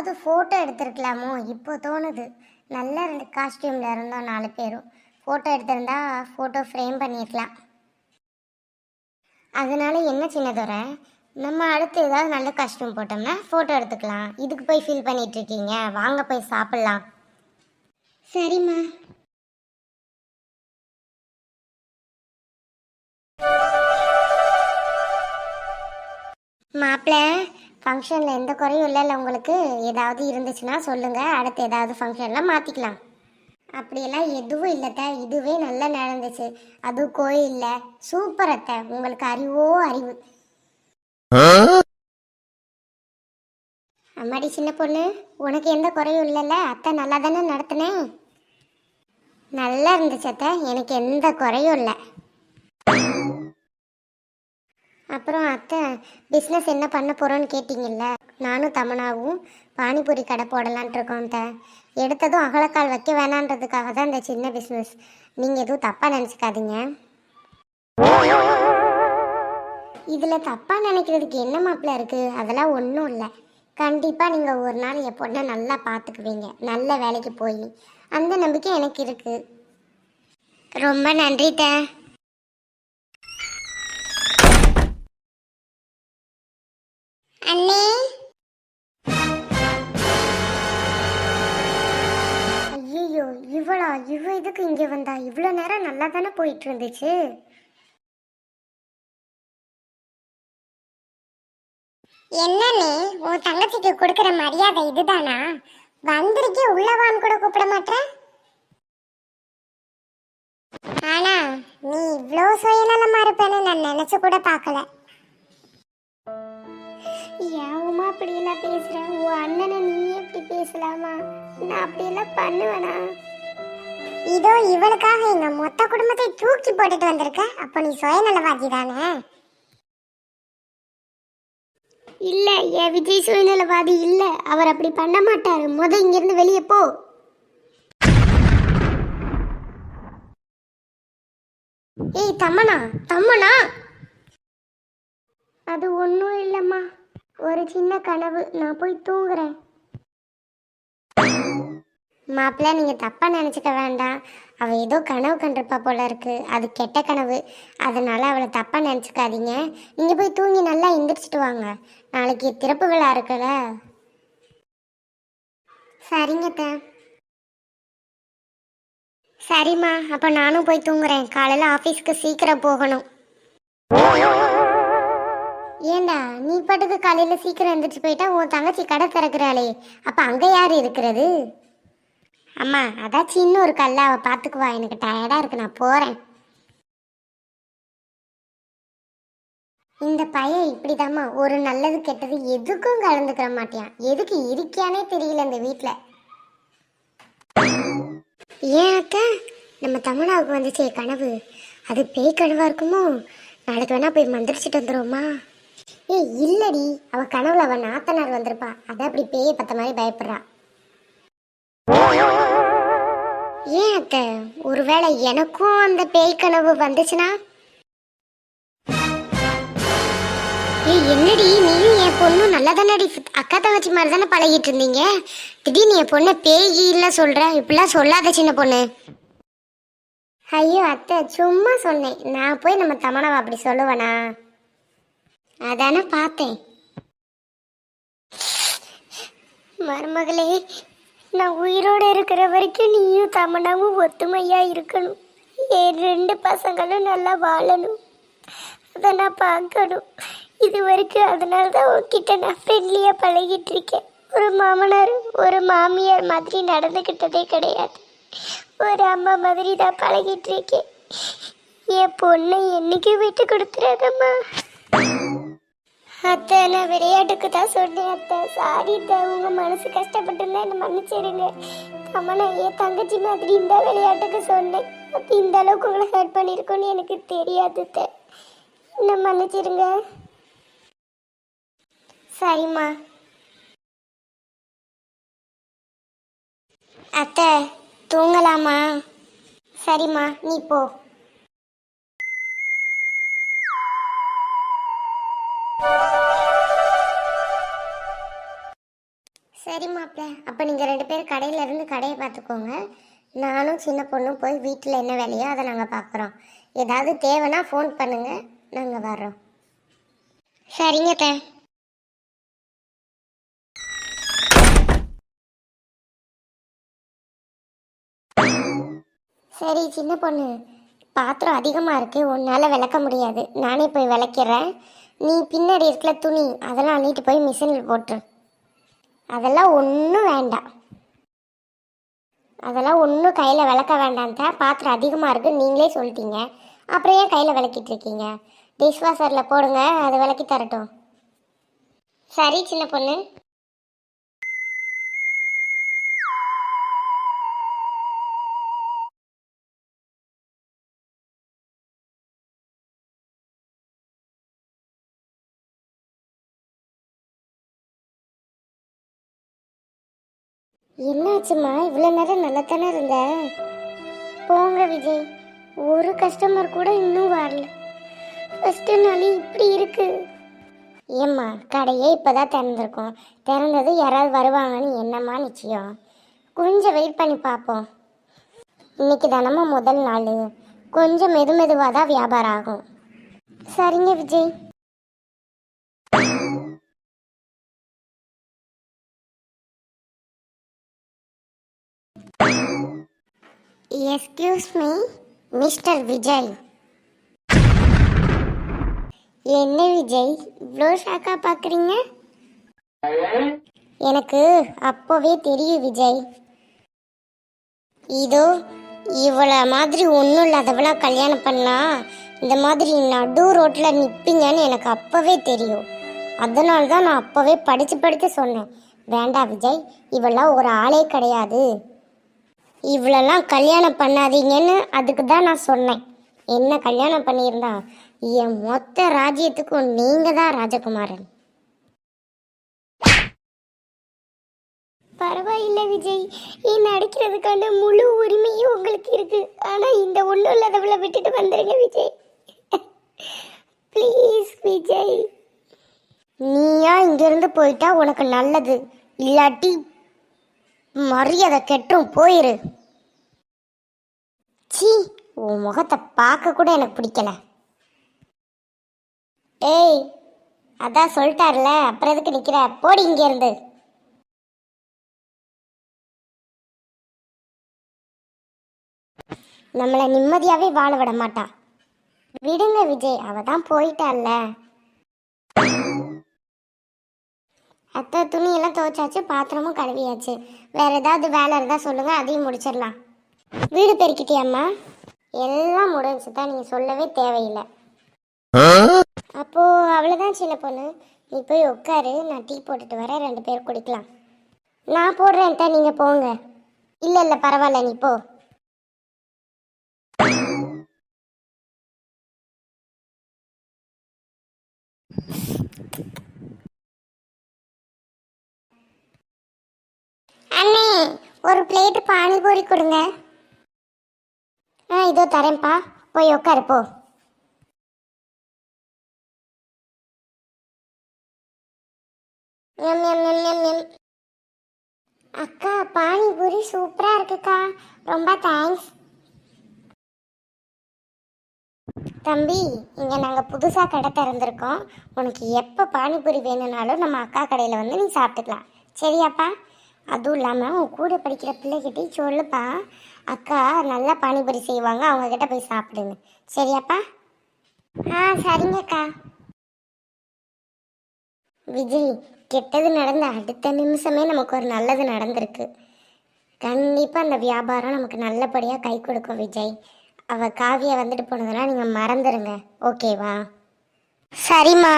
ஏதாவது ஃபோட்டோ எடுத்துருக்கலாமோ இப்போ தோணுது. நல்ல 2 காஸ்டியூமில் இருந்தோம் 4 பேரும். ஃபோட்டோ எடுத்திருந்தா ஃபோட்டோ ஃப்ரேம் பண்ணியிருக்கலாம். அதனால என்ன சின்னதோரை, நம்ம அடுத்து ஏதாவது நல்ல காஸ்டியூம் போட்டோம்னா ஃபோட்டோ எடுத்துக்கலாம். இதுக்கு போய் ஃபீல் பண்ணிட்டு இருக்கீங்க, வாங்க போய் சாப்பிட்லாம். சரிம்மா. மாப்பிள்ளை, ஃபங்க்ஷனில் எந்த குறையும் இல்லைல்ல உங்களுக்கு? ஏதாவது இருந்துச்சுன்னா சொல்லுங்கள், அடுத்து ஏதாவது ஃபங்க்ஷன்லாம் மாற்றிக்கலாம். அப்படியெல்லாம் எதுவும் இல்லைத்த, இதுவே நல்லா நடந்துச்சு. அதுவும் கோயிலில். சூப்பர் அத்தை, உங்களுக்கு அறிவோ அறிவு. அம்மாடி சின்ன பொண்ணு, உனக்கு எந்த குறையும் இல்லைல்ல? அத்தை நல்லா தானே நடத்தினேன்? நல்லா இருந்துச்சு அத்தை, எனக்கு எந்த குறையும் இல்லை. அப்புறம் அத்தை, பிஸ்னஸ் என்ன பண்ண போகிறோன்னு கேட்டிங்கல்ல? நானும் தமனாவும் பானிபூரி கடை போடலான்ட்டு இருக்கோம் அத்தை. எடுத்ததும் அகலக்கால் வைக்க வேணான்றதுக்காக தான் இந்த சின்ன பிஸ்னஸ். நீங்கள் எதுவும் தப்பாக நினச்சிக்காதீங்க. இதில் தப்பாக நினைக்கிறதுக்கு என்ன மாப்பிள்ள இருக்குது? அதெல்லாம் ஒன்றும் இல்லை. கண்டிப்பாக நீங்கள் ஒரு நாள் என் பொண்ணை நல்லா பார்த்துக்குவீங்க, நல்ல வேலைக்கு போய். அந்த நம்பிக்கை எனக்கு இருக்குது. ரொம்ப நன்றி த. அண்ணே. ஐயோ, இவ இதுக்கு இங்கே வந்தா? இவ்வளோ நேரம் நல்லா தானே போயிட்டு இருந்துச்சு. என்னன்னே, உன் தங்கச்சிக்கு கொடுக்குற மரியாதை இதுதானா? வந்திருக்கே, உள்ளவான்னு கூட கூப்பிட மாட்டேன். ஆனா நீ இவ்வளோ சுயநலமா இருப்பேன்னு நான் நினைச்சு கூட பார்க்கல. ஏவுமா அப்படியெல்லாம் பேசுற? உன் அண்ணனை நீ எப்படி பேசலாமா? நான் அப்படியெல்லாம் பண்ணுவேனா? இதோ இவளுக்காக எங்க மொத்த குடும்பத்தை தூக்கி போட்டுட்டு வந்திருக்க. அப்ப நீ சுயநலவாதி தானே? இல்ல, என் விஜய் சுயநலவாதி இல்ல. அவர் அப்படி பண்ண மாட்டாரு. இங்கிருந்து வெளியே போ. ஏய் தம்மனா, தம்மனா. அது ஒன்றும் இல்லைம்மா, ஒரு சின்ன கனவு. நான் போய் தூங்குறேன். மாப்பிள்ள, நீங்கள் தப்பாக நினச்சிக்க வேண்டாம். அவள் ஏதோ கனவு கண்டிருப்பா போல இருக்கு. அது கெட்ட கனவு. அதனால அவளை தப்பாக நினச்சிக்காதீங்க. நீங்கள் போய் தூங்கி நல்லா எந்திரிச்சிட்டு வாங்க. நாளைக்கு திறப்பு விழா இருக்குல்ல. சரிங்க. சரிம்மா, அப்போ நானும் போய் தூங்குறேன். காலையில் ஆஃபீஸ்க்கு சீக்கிரம் போகணும். ஏண்டா, நீ பாட்டுக்கு காலையில் சீக்கிரம் எழுந்திரிச்சு போயிட்டா உன் தங்கச்சி கடை திறக்கிறாளே, அப்போ அங்கே யார் இருக்கிறது? அம்மா, அதாச்சும் இன்னொரு கல்ல, அவள் பார்த்துக்குவா. எனக்கு டயர்டாக இருக்கு, நான் போகிறேன். இந்த பையன் இப்படிதாம்மா, ஒரு நல்லது கெட்டது எதுக்கும் கலந்துக்கிற மாட்டியான். எதுக்கு இருக்கியானே தெரியல இந்த வீட்டில். ஏன் அக்கா, நம்ம தமிழாவுக்கு வந்துச்சே கனவு, அது பேய் கனவா இருக்குமோ? நாளைக்கு வேணா போய் மந்திரிச்சிட்டு வந்துடுவோமா? ஏய் இல்லடி, அவ கனவுல அவன் நாத்தனார் வந்திருப்பா. அதான் அப்படி பேயை பத்த மாதிரி பயப்படுறா. ஏன் அத்தை, ஒருவேளை எனக்கும் அந்த பேய் கனவு வந்துச்சுன்னா? ஏய் என்னடி, நீயும் என் பொண்ணும் நல்லா தானடி அக்கா தங்கச்சி மாதிரி தானே பழகிட்டு இருந்தீங்க. திடீர்னு என் பொண்ணை பேய் இல்லை சொல்ற. இப்படிலாம் சொல்லாத சின்ன பொண்ணு. ஐயோ அத்தை, சும்மா சொன்னேன். நான் போய் நம்ம தமனாவை அப்படி சொல்லுவேனா? அதானே பார்த்தேன். மருமகளே, நான் உயிரோடு இருக்கிற வரைக்கும் நீயும் தமனாவும் ஒத்துமையா இருக்கணும். என் 2 பசங்களும் நல்லா வாழணும். அதை நான் பார்க்கணும். இது வரைக்கும் அதனால தான் உன்கிட்ட நான் ஃப்ரெண்ட்லியாக பழகிட்டு இருக்கேன். ஒரு மாமனார் ஒரு மாமியார் மாதிரி நடந்துக்கிட்டதே கிடையாது. ஒரு அம்மா மாதிரி தான் பழகிட்டு இருக்கேன். என் பொண்ணை என்னைக்கு விட்டு கொடுத்துறாதம்மா. அத்தை, நான் விளையாட்டுக்கு தான் சொன்னேன் அத்தை. சாரி அத்தை, உங்கள் மனசு கஷ்டப்பட்டுருந்தா என்னை மன்னிச்சிடுங்க. தமனா என் தங்கச்சி மாதிரி இந்த விளையாட்டுக்கு சொன்னேன். அப்போ இந்த அளவுக்கு உங்களை ஹர்ட் பண்ணியிருக்கோன்னு எனக்கு தெரியாது அத்தை. என்ன மன்னிச்சிடுங்க. சரிம்மா. அத்தை, தூங்கலாமா? சரிம்மா, நீ போ. சரி மாப்பிள்ள, அப்போ நீங்கள் 2 பேரும் கடையில் இருந்து கடையை பார்த்துக்கோங்க. நானும் சின்ன பொண்ணும் போய் வீட்டில் என்ன வேலையோ அதை நாங்கள் பார்க்குறோம். ஏதாவது தேவைன்னா ஃபோன் பண்ணுங்கள், நாங்கள் வர்றோம். சரிங்க தே. சரி சின்ன பொண்ணு, பாத்திரம் அதிகமாக இருக்குது, உன்னால் விளக்க முடியாது, நானே போய் விளக்கிறேன். நீ பின்னாடி இருக்கிற துணி அதெல்லாம் அள்ளிட்டு போய் மிஷினில் போட்டுரு. அதெல்லாம் ஒன்றும் வேண்டாம், அதெல்லாம் ஒன்றும் கையில் விளக்க வேண்டாம் தான். பாத்திரம் அதிகமாக இருக்குன்னு நீங்களே சொல்லிட்டீங்க, அப்புறம் ஏன் கையில் விளக்கிட்டு இருக்கீங்க? டிஷ் வாஷரில் போடுங்க, அதை விளக்கி தரட்டும். சரி சின்ன பொண்ணு. என்னாச்சுமா, இவ்வளோ நேரம் நல்லா தானே இருந்த? போங்க விஜய், ஒரு கஸ்டமர் கூட இன்னும் வரல. ஃபஸ்ட்டு நாளே இப்படி இருக்கு. ஏம்மா, கடையே இப்போதான் திறந்துருக்கோம், திறந்தது யாராவது வருவாங்கன்னு என்னம்மா நிச்சயம்? கொஞ்சம் வெயிட் பண்ணி பார்ப்போம். இன்னைக்கு தானம்மா முதல் நாள், கொஞ்சம் மெதுவாக தான் வியாபாரம் ஆகும். சரிங்க Vijay. Excuse me mister Vijay. என்ன விஜய் இவ்வளோ ஷாக்காக பார்க்குறீங்க? எனக்கு அப்போவே தெரியும் விஜய், இதோ இவ்வளோ மாதிரி ஒன்றும் இல்லாதவளா கல்யாணம் பண்ணா இந்த மாதிரி நடு ரோட்டில் நிற்பீங்கன்னு எனக்கு அப்போவே தெரியும். அதனால தான் நான் அப்போவே படித்து சொன்னேன், வேண்டாம் விஜய், இவெல்லாம் ஒரு ஆளே கிடையாது, இவ்வளோலாம் கல்யாணம் பண்ணாதீங்கன்னு. அதுக்கு தான் நான் சொன்னேன். என்ன கல்யாணம் பண்ணியிருந்தா என் மொத்த ராஜ்யத்துக்கும் நீங்கள் தான் ராஜகுமாரன். பரவாயில்லை விஜய், என்ன அடிக்கிறதுக்கான முழு உரிமையும் உங்களுக்கு இருக்கு. ஆனால் இந்த ஒன்றும் இல்லாதவளை விட்டுட்டு வந்துடுங்க விஜய், ப்ளீஸ் விஜய். நீயா இங்கிருந்து போயிட்டா உனக்கு நல்லது, இல்லாட்டி மரியாதை கெட்டும், போயிரு. சீ, உன் முகத்தை பார்க்க கூட எனக்கு பிடிக்கல. ஏய், அதான் சொல்லிட்டார்ல, அப்புறம் எதுக்கு நிற்கிற? போடி இங்கே இருந்து. நம்மளை நிம்மதியாகவே வாழ விட மாட்டா. விடுங்க விஜய், அவ தான் போயிட்டால. அத்தை துணியெல்லாம் துவைச்சாச்சு, பாத்திரமும் கழுவியாச்சு. வேற ஏதாவது வேலை இருந்தால் சொல்லுங்க, அதையும் முடிச்சிடலாம். வீடு பெருக்கிட்டியாம்மா? எல்லாம் முடிஞ்சு தான், நீங்கள் சொல்லவே தேவையில்லை. அப்போ அவ்வளோதான் சின்ன பொண்ணு, நீ போய் உட்காரு, நான் டீ போட்டுட்டு வரேன், 2 பேர் குடிக்கலாம். நான் போடுறேன் தான், நீங்கள் போங்க. இல்லை பரவாயில்ல, நீ போ. அண்ணே, ஒரு பிளேட் பானிபூரி கொடுங்க. இதோ தரேன்ப்பா, போய் உட்காரு போ. அக்கா, பானிபூரி சூப்பராக இருக்குக்கா, ரொம்ப தேங்க்ஸ். தம்பி, இங்கே நாங்கள் புதுசாக கடை திறந்துருக்கோம், உனக்கு எப்போ பானிபூரி வேணும்னாலும் நம்ம அக்கா கடையில் வந்து நீ சாப்பிட்டுக்கலாம், சரியாப்பா? அதுவும் இல்லாமல் உன் கூட படிக்கிற பிள்ளைகிட்டே சொல்லுப்பா, அக்கா நல்லா பானிபூரி செய்வாங்க, அவங்கக்கிட்ட போய் சாப்பிடுங்க, சரியாப்பா? சரிங்கக்கா. விஜய், கெட்டது நடந்த அடுத்த நிமிஷமே நமக்கு ஒரு நல்லது நடந்திருக்கு. கண்டிப்பாக அந்த வியாபாரம் நமக்கு நல்லபடியாக கை கொடுக்கும் விஜய். அவள் காவியா வந்துட்டு போனதெல்லாம் நீங்கள் மறந்துடுங்க, ஓகேவா? சரிம்மா.